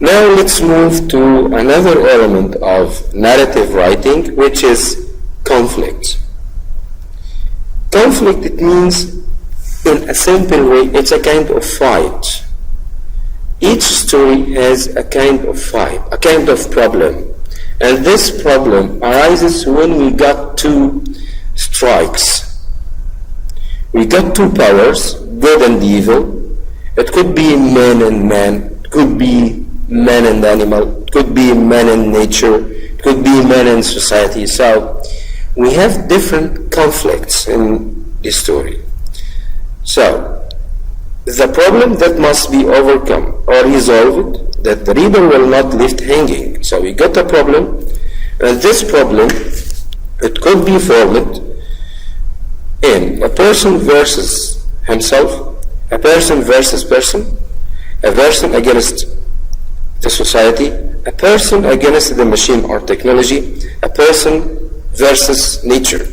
Now let's move to another element of narrative writing, which is conflict. Conflict, it means, in a simple way, it's a kind of fight. Each story has a kind of fight, a kind of problem. And this problem arises when we got two strikes. We got two powers, good and evil. It could be man and man, it could be man and animal, it could be man and nature, it could be man and society. So we have different conflicts in this story. So the problem that must be overcome or resolved, that the reader will not left hanging. So we got a problem, and this problem, it could be formed in a person versus himself, a person versus person, a person against the society, a person against the machine or technology, a person versus nature.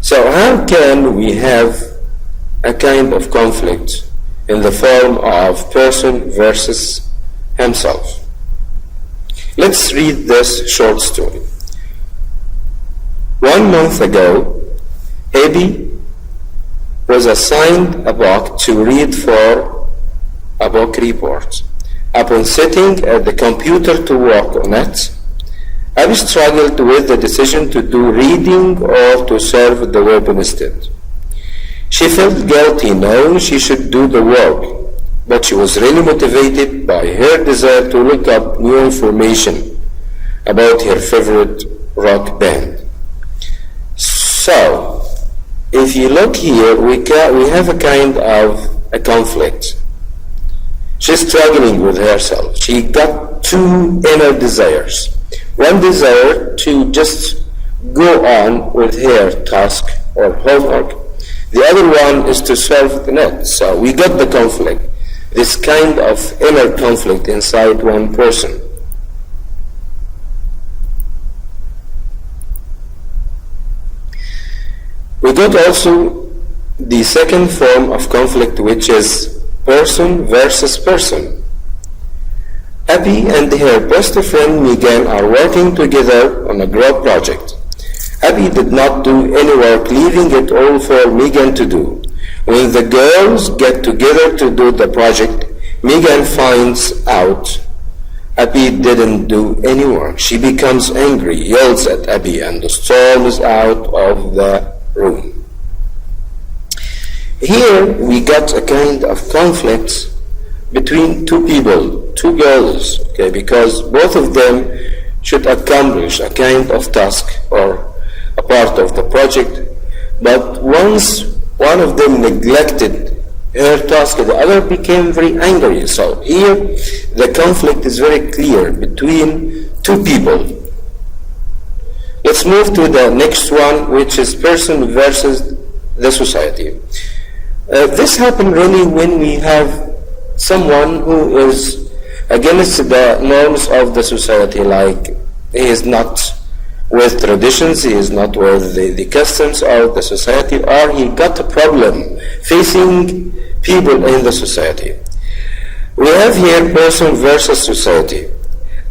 So how can we have a kind of conflict in the form of person versus himself? Let's read this short story. 1 month ago, Abby was assigned a book to read for a book report. Upon sitting at the computer to work on it, Abby struggled with the decision to do reading or to serve the web instead. She felt guilty knowing she should do the work, but she was really motivated by her desire to look up new information about her favorite rock band. So, if you look here, we have a kind of a conflict. She's struggling with herself. She got two inner desires. One desire to just go on with her task or homework. The other one is to solve the net. So we got the conflict, this kind of inner conflict inside one person. We got also the second form of conflict, which is person versus person. Abby and her best friend Megan are working together on a group project. Abby did not do any work, leaving it all for Megan to do. When the girls get together to do the project, Megan finds out Abby didn't do any work. She becomes angry, yells at Abby, and storms out of the room. Here we got a kind of conflict between two people, two girls, okay, because both of them should accomplish a kind of task or a part of the project, but once one of them neglected her task, the other became very angry. So here the conflict is very clear between two people. Let's move to the next one, which is person versus the society. This happens really when we have someone who is against the norms of the society, like he is not with traditions, he is not with the customs of the society, or he got a problem facing people in the society. We have here person versus society.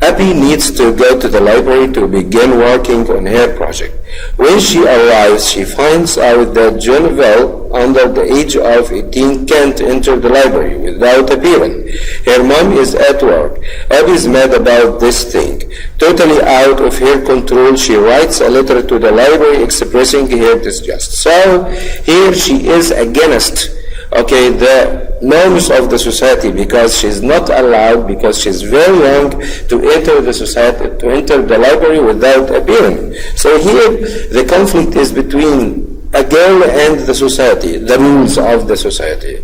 Abby needs to go to the library to begin working on her project. When she arrives, she finds out that Genevieve, under the age of 18, can't enter the library without appearing. Her mom is at work. Abby is mad about this thing. Totally out of her control, she writes a letter to the library expressing her disgust. So here she is against the norms of the society, because she's not allowed, because she's very young, to enter the society, to enter the library without appearing. So here the conflict is between a girl and the society, the rules of the society.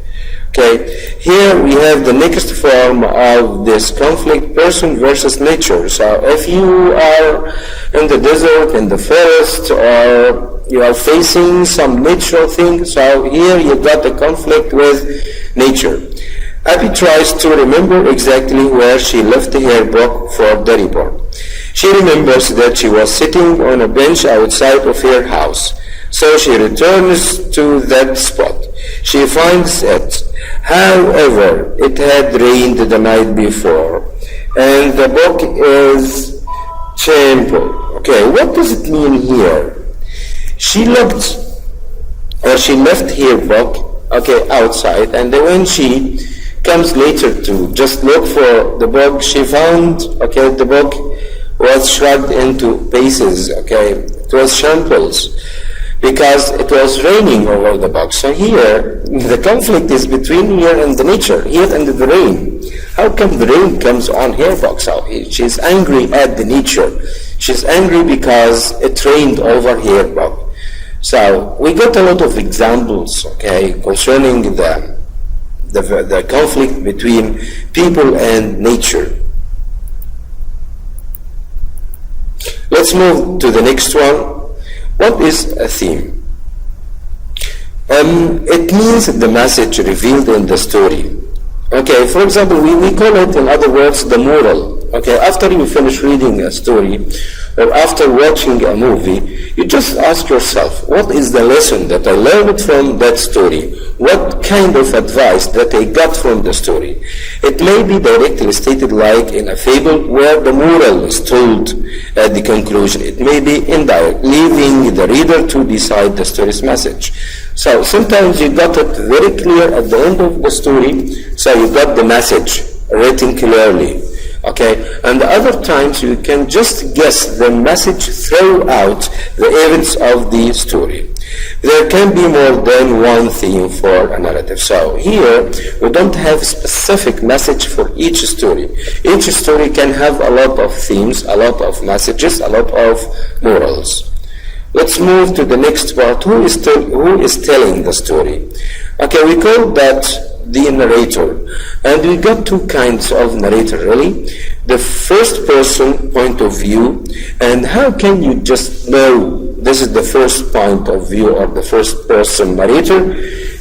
Okay, here we have the next form of this conflict, person versus nature. So if you are in the desert, in the forest, or you are facing some natural thing, so here you got a conflict with nature. Abby tries to remember exactly where she left her book for the report. She remembers that she was sitting on a bench outside of her house, so she returns to that spot. She finds it. However, it had rained the night before, and the book is trampled. Okay, what does it mean here? She looked, or she left her book, okay, outside, and then when she comes later to just look for the book, she found, okay, the book was shrugged into pieces, okay, it was shambles, because it was raining over the book. So here, the conflict is between here and the nature, here and the rain. How come the rain comes on her book? So she's angry at the nature. She's angry because it rained over her book. So we got a lot of examples, okay, concerning the conflict between people and nature. Let's move to the next one. What is a theme? It means the message revealed in the story. Okay, for example, we call it, in other words, the moral. Okay, after you finish reading a story or after watching a movie, you just ask yourself, what is the lesson that I learned from that story? What kind of advice that I got from the story? It may be directly stated like in a fable where the moral is told at the conclusion. It may be indirect, leaving the reader to decide the story's message. So sometimes you got it very clear at the end of the story, so you got the message written clearly. Okay, and other times you can just guess the message throughout the events of the story. There can be more than one theme for a narrative. So here we don't have specific message for each story. Each story can have a lot of themes, a lot of messages, a lot of morals. Let's move to the next part. Who is telling the story? Okay, we call that the narrator, and we got two kinds of narrator really. The first person point of view, and how can you just know this is the first point of view or the first person narrator?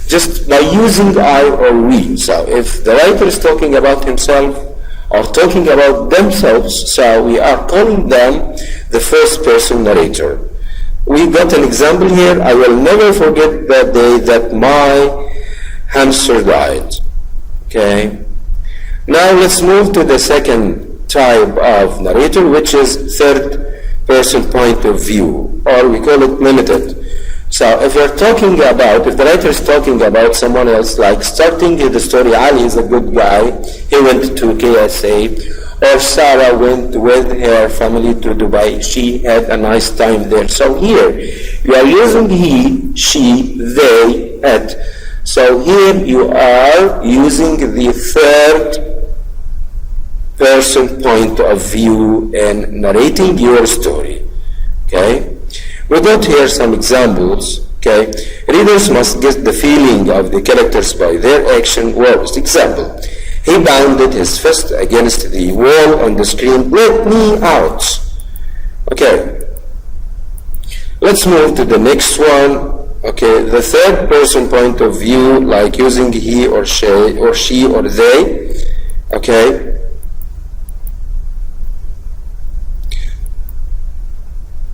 Just by using I or we. So if the writer is talking about himself or talking about themselves, so we are calling them the first person narrator. We got an example here. I will never forget that day that my hamster died. Okay. Now let's move to the second type of narrator, which is third person point of view, or we call it limited. So if the writer is talking about someone else, like starting the story, Ali is a good guy, he went to KSA, or Sarah went with her family to Dubai, she had a nice time there. So here you are using he, she, they, it. So here you are using the third person point of view in narrating your story. Okay? We got here some examples. Okay? Readers must get the feeling of the characters by their action words. Example, he bounded his fist against the wall on the screen, let me out. Okay. Let's move to the next one. Okay, the third person point of view, like using he or she or they. Okay.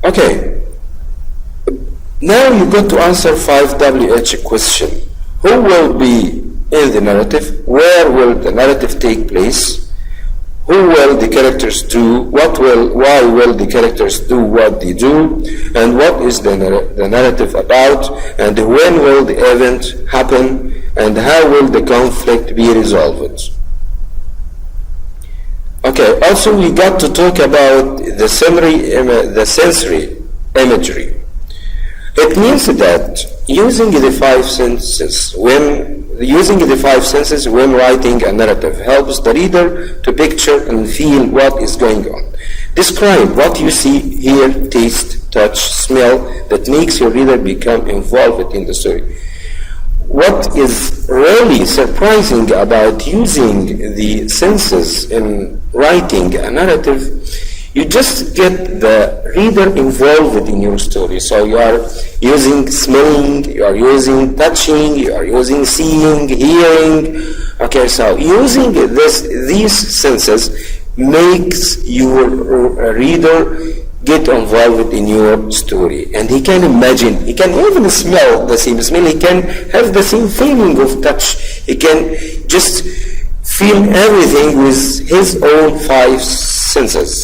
Okay. Now you got to answer 5WH question. Who will be in the narrative? Where will the narrative take place? Who will the characters do? Why will the characters do what they do? And what is the narrative about? And when will the event happen? And how will the conflict be resolved? Okay, also we got to talk about the sensory imagery. It means that using the five senses when writing a narrative helps the reader to picture and feel what is going on. Describe what you see, hear, taste, touch, smell that makes your reader become involved in the story. What is really surprising about using the senses in writing a narrative, you just get the reader involved in your story. So you are using smelling, you are using touching, you are using seeing, hearing. Okay, so using these senses makes your reader get involved in your story, and he can imagine, he can even smell the same smell, he can have the same feeling of touch, he can just feel everything with his own five senses.